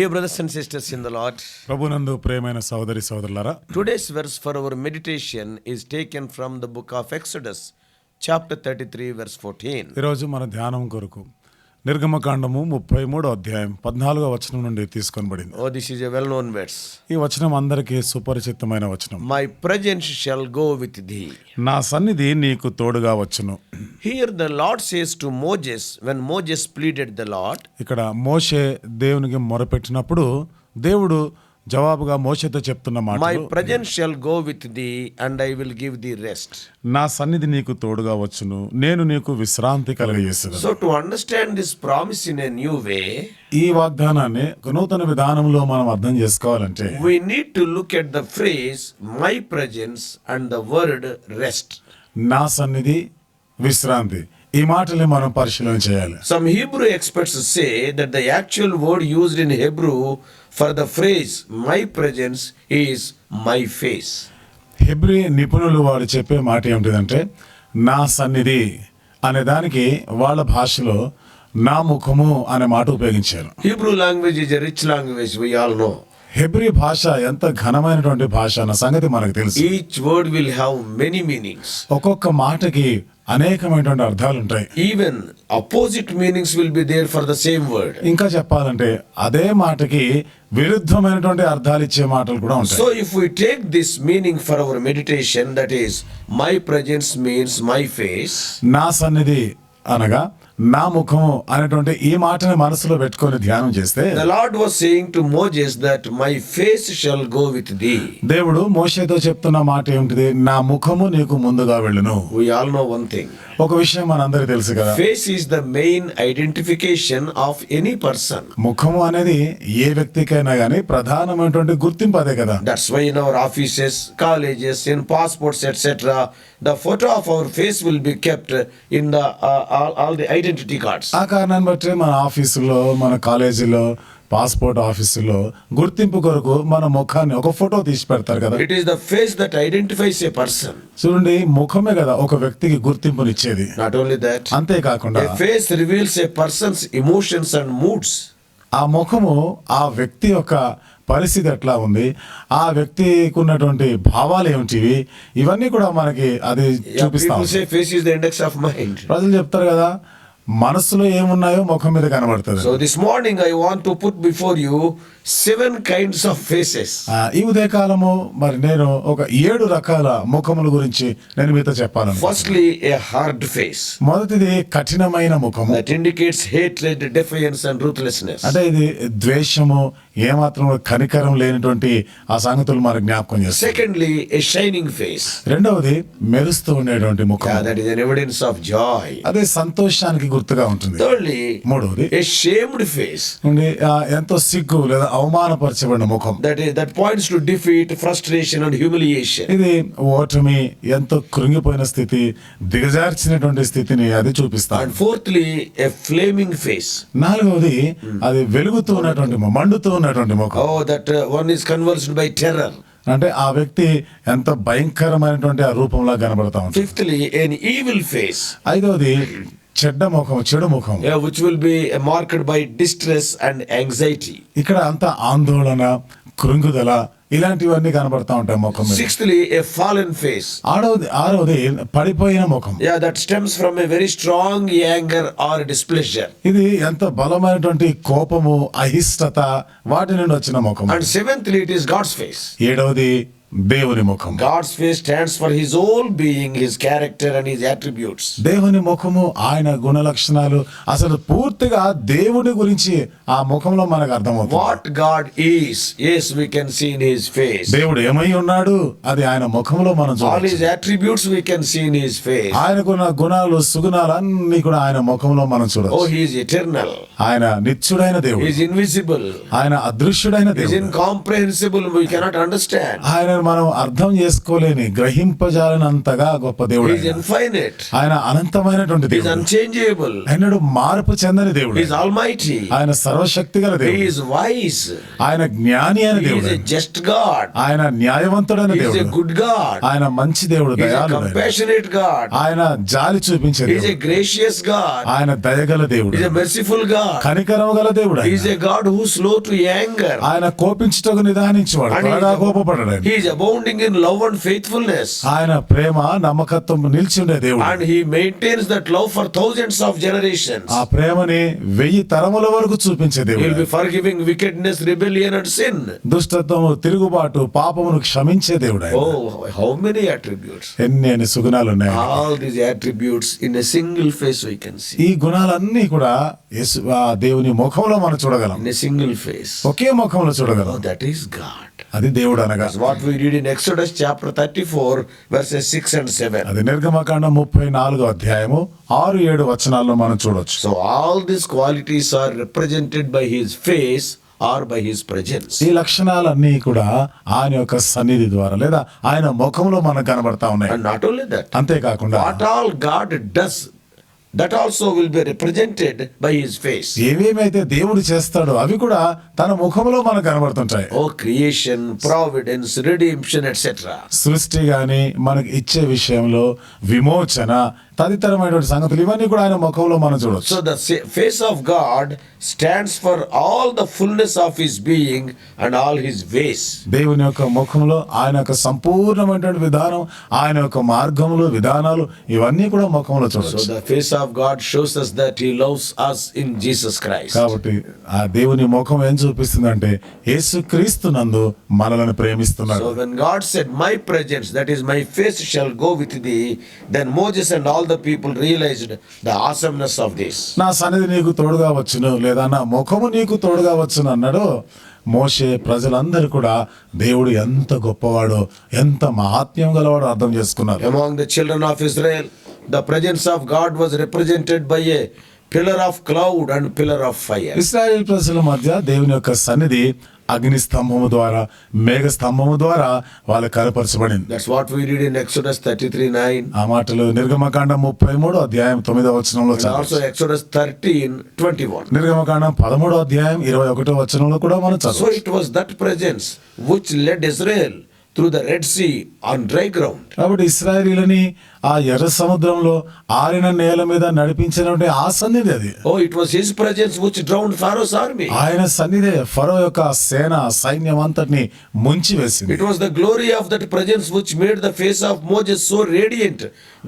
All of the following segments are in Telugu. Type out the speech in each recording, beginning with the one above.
Dear brothers and sisters in the Lord, ప్రభునందు ప్రియమైన సోదరి సోదరులారా, today's verse for our meditation is taken from the book of Exodus, chapter 33, verse 14. ఈరోజు మన ధ్యానం కొరకు నిర్గమకాండము 33వ అధ్యాయం 14వ వచనం నుండి తీసుకొనబడింది. Oh, this is a well-known verse. ఈ వచనం అందరికీ సుపరిచితమైన వచనం. My presence shall go with thee. నా సన్నిధి నీకు తోడుగా వచ్చును. Here the Lord says to Moses, when Moses pleaded the Lord, ఇక్కడ మోషే దేవునికి మొరపెట్టినప్పుడు దేవుడు జవాబుగా మోషేతో చెప్తున్న my మాటలు, presence shall go with thee and I will give thee rest. నా సన్నిధి నీకు తోడుగా వచ్చును, నేను నీకు విశ్రాంతి కలుగజేస్తాను. So to understand this promise in a new way, ఈ వాగ్దానాన్ని ఒక నూతన విధానంలో మనం అర్థం చేసుకోవాలంటే we need to look at the phrase my presence and the word rest. నా సన్నిధి విశ్రాంతి, ఈ మాటల్ని మనం పరిశీలన చేయాలి. Some Hebrew experts say that the actual word used in Hebrew for the phrase my presence is my face. Hebrew నిపుణులు వారు చెప్పే మాట ఏమిటిదంటే, నా సన్నిధి అనే దానికి వాళ్ళ భాషలో నా ముఖము అనే మాట ఉపయోగించారు. Hebrew language is a rich language, we all know. Hebrew భాష ఎంత ఘనమైనటువంటి భాష అన్న సంగతి మనకు తెలుసు. Each word will have many meanings. ఒక్కొక్క మాటకి అనేకమైనటువంటి అర్థాలు ఉంటాయి. Even opposite meanings will be there for the same word. ఇంకా చెప్పాలంటే అదే మాటకి విరుద్ధమైనటువంటి అర్థాలు ఇచ్చే మాటలు కూడా ఉంటాయి. So if we take this meaning for our meditation, that is my presence means my face. నా సన్నిధి అనగా నా ముఖము అనేటువంటి ఈ మాటని మనసులో పెట్టుకొని ధ్యానం చేస్తే, The Lord was saying to Moses that my face shall go with thee. దేవుడు మోషేతో చెప్తున్న మాట ఏమిటిది? నా ముఖము నీకు ముందుగా వెళ్ళును. We all know one thing. ఒక విషయం మనందరికీ తెలుసు కదా, Face is the main identification of any person. ముఖము అనేది ఏ వ్యక్తికైనా గానీ ప్రధానమైనటువంటి గుర్తింపు అదే కదా. That's why in our offices, colleges, in passports, etc., the photo of our face will be kept in the all the identity cards. ఆ కారణాన్ని బట్టి మన ఆఫీసులో, మన కాలేజీలో, పాస్పోర్ట్ ఆఫీసులో గుర్తింపు కొరకు మన ముఖాన్ని ఒక ఫోటో తీసి పెడతారు కదా. It is the face that identifies a person. చూడండి, ముఖమే కదా ఒక వ్యక్తికి గుర్తింపునిచ్చేది. Not only that, అంతేకాకుండా a face reveals a person's emotions and moods. ఆ ముఖము ఆ వ్యక్తి యొక్క పరిస్థితి ఎట్లా ఉంది, ఆ వ్యక్తికి ఉన్నటువంటి భావాలు ఏమిటివి, ఇవన్నీ కూడా మనకి అది చూపిస్తాం. People say face is the index of mind. ప్రజలు చెప్తారు కదా, మనసులో ఏమున్నాయో ముఖం మీద కనబడుతుంది. So this morning I want to put before you 7 kinds of faces. ఈ ఉదయకాలము మరి నేను ఒక 7 రకాల ముఖముల గురించి నేను మీతో చెప్పాలను. Firstly, a hard face. మొదటిది కఠినమైన ముఖము. That indicates hatred, defiance and ruthlessness. అంటే ఇది ద్వేషము, ఏమాత్రం కనికరం లేనటువంటి ఆ సంగతులు మనకు జ్ఞాపకం చేస్తాయి. Secondly, a shining face. రెండవది మెరుస్తూ ఉండేటువంటి ముఖం. That is an evidence of joy. అదే సంతోషానికి గుర్తుగా ఉంటుంది. Thirdly, మూడవది a shamed face. ఎంతో సిగ్గు లేదా అవమానపరచబడిన ముఖం. That points to defeat, frustration and humiliation. ఇది ఓటమి, ఎంతో కృంగిపోయిన స్థితి, దిగజార్చినటువంటి స్థితిని అది చూపిస్తాడు. And fourthly, a flaming face. నాలుగవది అది వెలుగుతూ ఉన్నటువంటి మండుతూ ఉన్నటువంటి ముఖం. Oh, that one is convulsed by terror. అంటే ఆ వ్యక్తి ఎంత భయంకరమైనటువంటి ఆ రూపంలో కనబడతా ఉంటాడు. Fifthly, an evil face. ఐదవది చెడ్డ ముఖం, చెడు ముఖం. Which will be marked by distress and anxiety. ఇక్కడ అంతా ఆందోళన, కృంగుదల ఇలాంటివన్నీ కనబడతా ఉంటాయి ముఖం మీద. Sixthly, a fallen face. ఆరవది పడిపోయిన ముఖం. That stems from a very strong anger or displeasure. ఇది ఎంత బలమైనటువంటి కోపము, అయిష్టత వాటి నుండి వచ్చిన ముఖం. And seventhly, it is God's face. ఏడవది దేవుని ముఖం. God's face stands for his whole being, his character and his attributes. దేవుని ముఖము, ఆయన గుణ లక్షణాలు, అసలు పూర్తిగా దేవుని గురించి ఆ ముఖంలో మనకు అర్థమవుతుంది. What God is, yes, we can see in his face. దేవుడు ఏమై ఉన్నాడు, అది ఆయన ముఖంలో మనం All చూడవచ్చు. his attributes we can see in his face. ఆయనకున్న గుణాలు, సుగుణాలు అన్ని కూడా ఆయన ముఖంలో మనం Oh, చూడవచ్చు. he is eternal. ఆయన నిత్యుడైన He దేవుడు, is invisible. ఆయన అదృశ్యుడైన He is దేవుడు, incomprehensible, we cannot understand. ఆయన మనం అర్థం చేసుకోలేని గ్రహింపజాలనంతగా గొప్ప దేవుడు He is ఆయన. infinite. ఆయన అనంతమైనటువంటి He is దేవుడు. unchangeable. ఆయనడు మార్పు చెందని దేవుడు. He is almighty. ఆయన సర్వశక్తి గల He దేవుడు. is wise. ఆయన జ్ఞాని అయిన He is దేవుడు. a just God. ఆయన న్యాయవంతుడైన He is a దేవుడు. good God. ఆయన మంచి దేవుడు, He is a దయాళుడు. compassionate God. ఆయన జాలి చూపించే He is a దేవుడు. gracious God. ఆయన దయగల దేవుడు. He is a merciful God. కనికరము గల దేవుడు He is ఆయన. a God who is slow to anger. ఆయన కోపించుటకు నిదానించేవాడు, And he is త్వరగా a- కోపపడడు ఆయన. He is abounding in love and faithfulness. ఆయన ప్రేమ నమ్మకత్వం నిలిచి ఉండే దేవుడు. And he maintains that love for thousands of generations. ఆ ప్రేమని 1000 తరముల వరకు చూపించే He will దేవుడు. be forgiving wickedness, rebellion and sin. దుష్టత్వము, తిరుగుబాటు, పాపమును క్షమించే దేవుడు ఆయన. Oh, how many attributes. ఎన్ని సుగుణాలు ఉన్నాయి. All these attributes in a single face we can see. ఈ గుణాలన్నీ కూడా ఆ దేవుని ముఖంలో మనం చూడగలం. In a single face. ఒకే ముఖంలో చూడగలం. Oh, that is God. అది దేవుడు అనగా. That's what we read in Exodus chapter 34 verses 6 and 7. అది నిర్గమకాండం 34 అధ్యాయము 6-7 వచనాల్లో మనం చూడొచ్చు. So all these qualities are represented by his face or by his presence. ఈ లక్షణాలన్నీ కూడా ఆయన యొక్క సన్నిధి ద్వారా లేదా ఆయన ముఖంలో మనకు కనబడతా ఉన్నాయి. And not only that, అంతేకాకుండా what all God does, that also will be represented by his face. ఏవేమైతే దేవుడు చేస్తాడో అవి కూడా తన ముఖంలో మనకు కనబడుతుంటాయి. Oh, creation, providence, redemption, etc. సృష్టి గాని మనకి ఇచ్చే విషయంలో విమోచన తదితరమైనటువంటి సంగతులు ఇవన్నీ కూడా ఆయన ముఖంలో మనం చూడొచ్చు. So the face of God stands for all the fullness of his being and all his ways. దేవుని యొక్క ముఖంలో ఆయన యొక్క సంపూర్ణమైనటువంటి విధానం, ఆయన యొక్క మార్గములు, విధానాలు ఇవన్నీ కూడా ముఖంలో So చూడొచ్చు. the face of God shows us that he loves us in Jesus Christ. కాబట్టి ఆ దేవుని ముఖం ఏం చూపిస్తుందంటే యేసుక్రీస్తు నందు మనలను ప్రేమిస్తున్నాడు. So when God said, "My presence, that is my face, shall go with thee," then Moses and all the people realized the awesomeness of this. నా సన్నిధి నీకు తోడుగా వచ్చును లేదా నా ముఖము నీకు తోడుగా వచ్చును అన్నాడు మోషే. ప్రజలందరూ కూడా దేవుడు ఎంత గొప్పవాడో, ఎంత మహాత్మ్యం గలవాడో అర్థం చేసుకున్నారు. Among the children of Israel, the presence of God was represented by a pillar of cloud and pillar of fire. Israel ప్రజల మధ్య దేవుని యొక్క సన్నిధి అగ్ని స్తంభము ద్వారా, మేఘ స్తంభము ద్వారా వాళ్ళకి కనపరచబడింది. That's what we read in Exodus 33:9. ఆ మాటలు నిర్గమకాండం 33 అధ్యాయం 9వ వచనంలో And also చదవచ్చు. Exodus 13:21. నిర్గమకాండం 13 అధ్యాయం 21వ వచనంలో కూడా మనం So చదవచ్చు. it was that presence which led Israel through the Red Sea on dry ground. కాబట్టి ఇశ్రాయేలీయులని ఆ ఎర్ర సముద్రంలో ఆరిన నేల మీద నడిపించినటువంటి ఆ సన్నిధి అది. Oh, it was his presence which drowned Pharaoh's army. ఆయన సన్నిధే ఫరో యొక్క సేన సైన్యం అంతటిని ముంచి వేసింది. It was the glory of that presence which made the face of Moses so radiant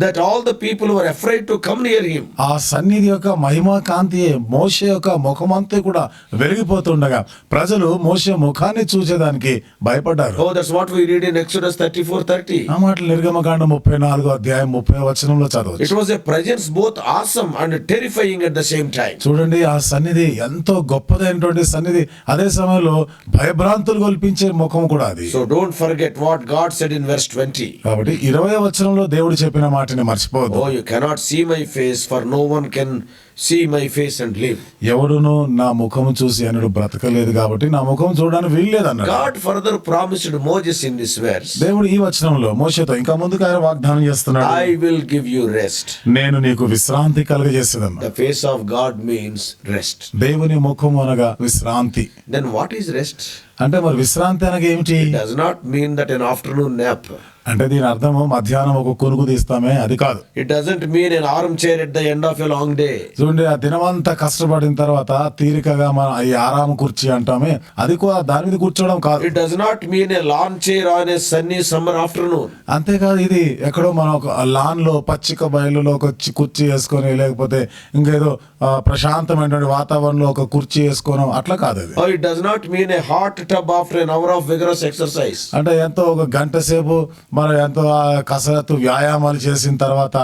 that all the people were afraid to come near him. ఆ సన్నిధి యొక్క మహిమా కాంతియే మోషే యొక్క ముఖమంతా కూడా వెలిగిపోతుండగా ప్రజలు మోషే ముఖాన్ని చూసేదానికి భయపడ్డారు. Oh, that's what we read in Exodus 34:30. ఆ మాటలు నిర్గమకాండం 34 అధ్యాయం 30 వచనంలో చదవచ్చు. It was a presence both awesome and terrifying at the same time. చూడండి, ఆ సన్నిధి ఎంతో గొప్పదైనటువంటి సన్నిధి, అదే సమయంలో భయభ్రాంతులు గొల్పించే ముఖం కూడా అది. So don't forget what God said in verse 20. కాబట్టి 20వ వచనంలో దేవుడు చెప్పిన మాటని మర్చిపోవద్దు. Oh, you cannot see my face, for no one can see my face and live. ఎవడును నా ముఖం చూసి అన్నాడు బ్రతకలేదు, కాబట్టి నా ముఖం చూడడానికి వీల్లేదు అన్నాడు. God further promised Moses in this verse, దేవుడు ఈ వచనంలో మోషేతో ఇంకా ముందుకు ఆయన వాగ్దానం చేస్తున్నాడు. I will give you rest. నేను నీకు విశ్రాంతి కలుగజేసేదన్నా. The face of God means rest. దేవుని ముఖం అనగా విశ్రాంతి. Then what is rest? అంటే మరి విశ్రాంతి అనగా ఏమిటి? It does not mean that an afternoon nap. అంటే దీని అర్థము మధ్యాహ్నం ఒక కొనుకు తీస్తామే అది కాదు. It doesn't mean an armchair at the end of a long day. చూడండి, ఆ దినమంతా కష్టపడిన తర్వాత తీరికగా మనం ఈ ఆరామ కుర్చీ అంటామే, అది కూడా దాని మీద కూర్చోవడం కాదు. It does not mean a lawn chair on a sunny summer afternoon. అంతేకాదు, ఇది ఎక్కడో మనం ఒక లాన్ లో పచ్చిక బయలులో ఒక కుర్చీ వేసుకొని, లేకపోతే ఇంకేదో ప్రశాంతమైనటువంటి వాతావరణంలో ఒక కుర్చీ వేసుకోవడం అట్లా కాదు అది. Or it does not mean a hot tub after an hour of vigorous exercise. అంటే ఎంతో ఒక గంట సేపు మనం ఎంతో కసరత్తు వ్యాయామాలు చేసిన తర్వాత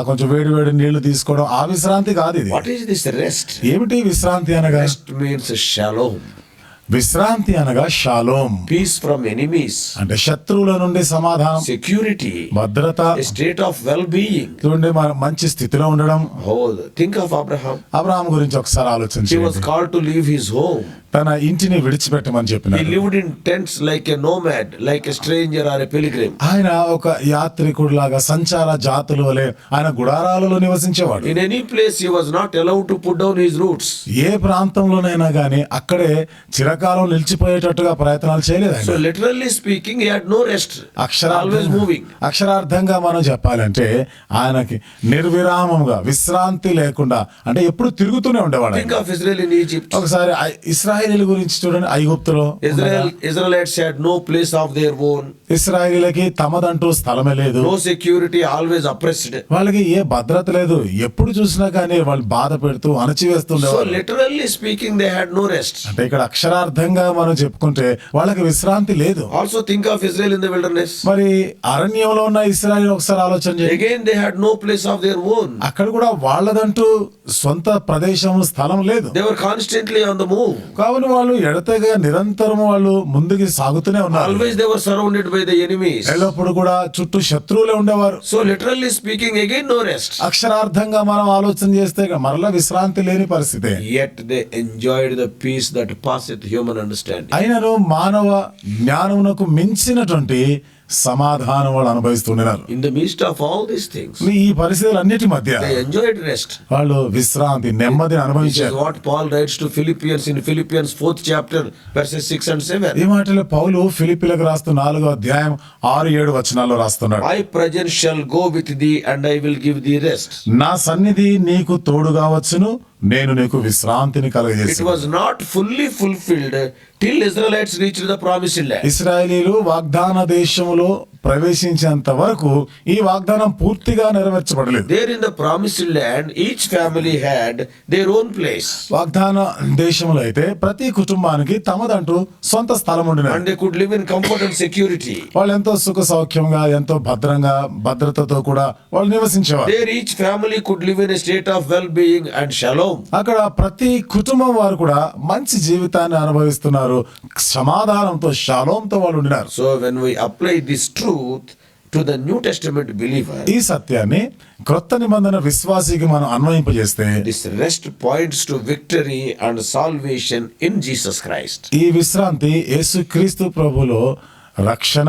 కొంచెం వేడి వేడి నీళ్లు తీసుకోవడం, ఆ విశ్రాంతి కాదు ఇది. What is this rest? ఏమిటి విశ్రాంతి అనగా? Rest means shalom. విశ్రాంతి అనగా షాలోం, peace from enemies, అంటే శత్రువుల నుండి సమాధానం, security, భద్రత, a state of well-being. చూడండి మన మంచి స్థితిలో ఉండడం. Oh, think of Abraham. Abraham గురించి ఒకసారి He was ఆలోచించండి. called to leave his home. తన ఇంటిని విడిచిపెట్టమని He చెప్పినాడు. lived in tents like a nomad, like a stranger or a pilgrim. ఆయన ఒక యాత్రికుడిలాగా సంచార జాతుల వలె ఆయన గుడారాలలో నివసించేవాడు. In any place he was not allowed to put down his roots. ఏ ప్రాంతంలోనైనా గానీ అక్కడే చిరకాలం నిలిచిపోయేటట్టుగా ప్రయత్నాలు చేయలేదు ఆయన. So literally speaking, he had no rest. Always moving. అక్షరార్థంగా మనం చెప్పాలంటే ఆయనకి నిర్విరామంగా విశ్రాంతి లేకుండా, అంటే ఎప్పుడు తిరుగుతూనే ఉండేవాడు Think ఆయన. of Israel in Egypt. ఒకసారి ఇశ్రాయేలీల గురించి చూడండి. ఐగుప్తులో Israelites had no place of their own. ఇశ్రాయేలీలకి తమదంటూ స్థలమే లేదు. No security, always oppressed. వాళ్ళకి ఏ భద్రత లేదు. ఎప్పుడు చూసినా కానీ వాళ్ళు బాధ పెడుతూ So అణచివేస్తుండేవారు. literally speaking, they had no rest. అంటే ఇక్కడ అక్షరార్థంగా మనం చెప్పుకుంటే వాళ్ళకి విశ్రాంతి లేదు. Also think of Israel in the wilderness. మరి అరణ్యంలో ఉన్న ఇశ్రాయేలు ఒకసారి ఆలోచన చేయండి. Again, they had no place of their own. అక్కడ కూడా వాళ్ళదంటూ సొంత ప్రదేశం స్థలం లేదు. They were constantly on the move. కావున వాళ్ళు ఎడతెగ నిరంతరం వాళ్ళు ముందుకు సాగుతూనే ఉన్నారు. Always they were surrounded by the enemies. ఎల్లప్పుడు కూడా చుట్టూ శత్రువులే ఉండేవారు. So literally speaking, again no rest. అక్షరార్థంగా మనం ఆలోచన చేస్తే మరలా విశ్రాంతి లేని పరిస్థితి. Yet they enjoyed the peace that passeth human understanding. అయినను మానవ జ్ఞానమునకు మించినటువంటి సమాధానం వాళ్ళు అనుభవిస్తున్నారు. In the midst of all these things, ఈ పరిస్థితులన్నిటి మధ్య they enjoyed rest. వాళ్ళు విశ్రాంతి, నెమ్మదిని This is అనుభవించారు. what Paul writes to Philippians in Philippians 4th chapter verses 6 and 7. ఈ మాటలో పౌలు ఫిలిప్పీలకు రాస్తూ 4వ అధ్యాయం 6-7 వచనాల్లో రాస్తున్నాడు. I present shall go with thee and I will give thee rest. నా సన్నిధి నీకు తోడుగా వచ్చును, నేను నీకు విశ్రాంతిని It కలుగజేసాను. was not fully fulfilled till Israelites reached the promised land. ఇశ్రాయేలీలు వాగ్దాన దేశములో ప్రవేశించేంత వరకు ఈ వాగ్దానం పూర్తిగా నెరవేర్చబడలేదు. There in the promised land, each family had their own place. వాగ్దాన దేశంలో అయితే ప్రతి కుటుంబానికి తమదంటూ సొంత స్థలం ఉండినది. And they could live in comfort and security. వాళ్ళు ఎంతో సుఖ సౌఖ్యంగా, ఎంతో భద్రతతో కూడా వాళ్ళు నివసించేవారు. There each family could live in a state of well-being and shalom. అక్కడ ప్రతి కుటుంబం వారు కూడా మంచి జీవితాన్ని అనుభవిస్తున్నారు. సమాధానంతో, షాలోంతో వాళ్ళు ఉండినారు. So when we apply this truth to the New Testament believer, ఈ సత్యాన్ని క్రొత్త నిబంధన విశ్వాసికి మనం అన్వయింపజేస్తే this rest points to victory and salvation in Jesus Christ. ఈ విశ్రాంతి యేసుక్రీస్తు ప్రభులో రక్షణ,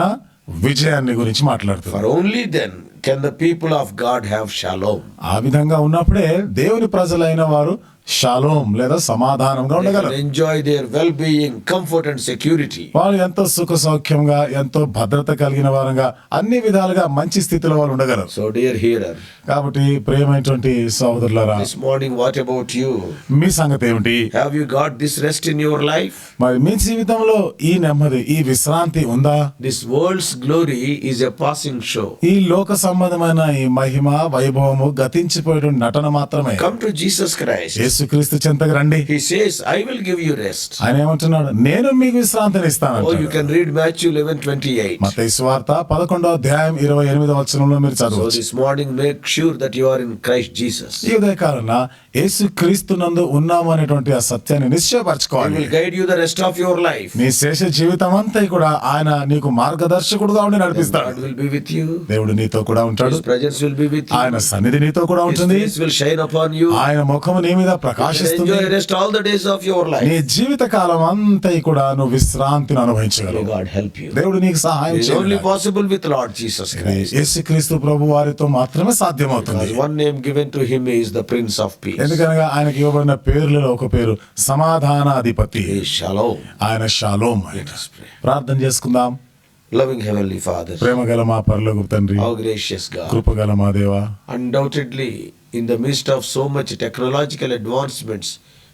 విజయాన్ని గురించి మాట్లాడుతుంది. For only then can the people of God have shalom. ఆ విధంగా ఉన్నప్పుడే దేవుని ప్రజలైన వారు షాలోం లేదా సమాధానంగా They ఉండగలరు. can enjoy their well-being, comfort and security. వాళ్ళు ఎంతో సుఖ సౌఖ్యంగా, ఎంతో భద్రత కలిగిన వారంగా, అన్ని విధాలుగా మంచి స్థితిలో వాళ్ళు ఉండగలరు. So dear hearer, కాబట్టి ప్రియమైనటువంటి సోదరులారా, this morning what about you? మీ సంగతి ఏమిటి? Have you got this rest in your life? మరి మీ జీవితంలో ఈ నెమ్మది, ఈ విశ్రాంతి ఉందా? This world's glory is a passing show. ఈ లోక సంబంధమైన ఈ మహిమ, వైభవము గతించిపోయేటువంటి నటన మాత్రమే. Come to Jesus Christ. యేసుక్రీస్తు చెంతకు రండి. He says, I will give you rest. ఆయన ఏమంటున్నాడు? నేను మీకు విశ్రాంతిని ఇస్తాను. Oh, you can read Matthew 11:28. మత్తయి సువార్త 11వ అధ్యాయం 28వ వచనంలో మీరు So చదవచ్చు. this morning make sure that you are in Christ Jesus. ఈ ఉదయకాలన యేసుక్రీస్తునందు ఉన్నాము అనేటువంటి ఆ సత్యాన్ని He నిశ్చయపరచుకోవాలి. will guide you the rest of your life. నీ శేష జీవితం అంతా కూడా ఆయన నీకు మార్గదర్శకుడుగా ఉండి నడిపిస్తాడు. God will be with you. దేవుడు నీతో కూడా ఉంటాడు. His presence will be with you. ఆయన సన్నిధి నీతో కూడా His ఉంటుంది. face will shine upon you. ఆయన ముఖము నీ మీద You can ప్రకాశిస్తుంది. enjoy rest all the days of your life. నీ జీవిత కాలం అంతా కూడా నువ్వు విశ్రాంతిని May అనుభవించగలవు. God help you. దేవుడు నీకు సహాయం It is only చేయాలి. possible with Lord Jesus Christ. యేసుక్రీస్తు ప్రభు వారితో మాత్రమే సాధ్యమవుతుంది. Because one name given to him is the Prince of Peace. ఎందుకనగా ఆయనకి ఇవ్వబడిన పేర్లలో ఒక పేరు సమాధానాధిపతి. He is Shalom. ఆయన షాలోం. Let us pray. ప్రార్థన చేసుకుందాం. Loving Heavenly Father, ప్రేమగల మా పరలోకపు తండ్రి, how gracious God. కృపగల మా దేవా, Undoubtedly, in the midst of so much technological advancements,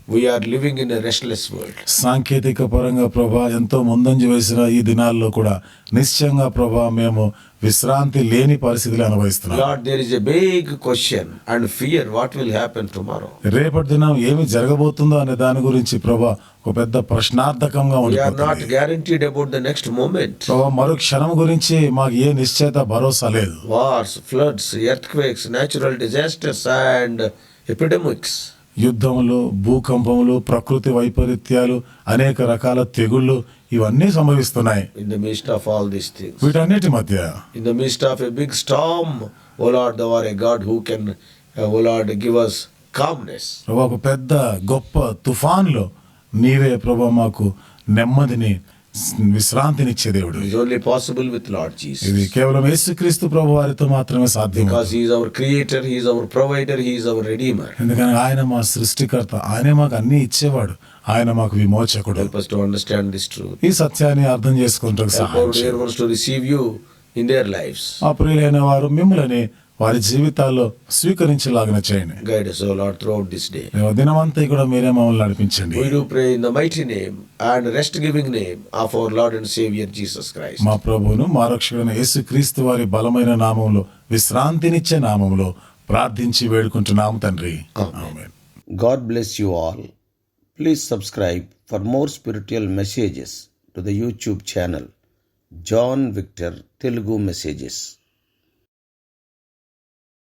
we are living in a restless world. సాంకేతిక పరంగా ప్రభా ఎంతో ముందంజ వేసిన ఈ దినాల్లో కూడా నిశ్చయంగా ప్రభా మేము విశ్రాంతి లేని పరిస్థితులు అనుభవిస్తున్నాం. Lord, there is a big question and fear what will happen tomorrow. రేపటి దినం ఏమి జరగబోతుందో అనే దాని గురించి ప్రభా ఒక పెద్ద ప్రశ్నార్థకంగా We are not ఉండిపోతుంది. guaranteed about the next moment. ప్రభా మరో క్షణం గురించి మాకు ఏ నిశ్చయిత భరోసా లేదు. Wars, floods, earthquakes, natural disasters and epidemics. యుద్ధములు, భూకంపములు, ప్రకృతి వైపరీత్యాలు, అనేక రకాల తెగుళ్ళు ఇవన్నీ సంభవిస్తున్నాయి. In the midst of all these things, వీటన్నిటి మధ్య in the midst of a big storm, O Lord, thou art a God who can, O Lord, give us calmness. ప్రభు, ఒక పెద్ద గొప్ప తుఫాన్లో నీవే ప్రభు మాకు నెమ్మదిని, విశ్రాంతినిచ్చే దేవుడు. It is only possible with Lord Jesus. ఇది కేవలం యేసుక్రీస్తు ప్రభు వారితో మాత్రమే సాధ్యం. Because He is our Creator, He is our Provider, He is our Redeemer. ఎందుకని ఆయన మా సృష్టికర్త, ఆయనే మాకు అన్ని ఇచ్చేవాడు, ఆయన మాకు విమోచకుడు. Help us to understand this truth. ఈ సత్యాన్ని అర్థం చేసుకుంటూ Help our dear ones to receive You in their lives. ఆ ప్రియులైన వారు మిమ్మల్ని వారి జీవితాల్లో స్వీకరించేలాగా చేయండి. Guide us, O Lord, throughout this day. దినమంతా కూడా మీరే మమ్మల్ని నడిపించండి. We do pray in the mighty name and rest-giving name of our Lord and Savior Jesus Christ. మా ప్రభువును, మా రక్షకుడైన యేసుక్రీస్తు వారి బలమైన నామములో, విశ్రాంతినిచ్చే నామములో ప్రార్థించి వేడుకుంటున్నాము తండ్రి. ఆమేన్. God bless you all. Please subscribe for more spiritual messages to the YouTube channel John Victor Telugu Messages.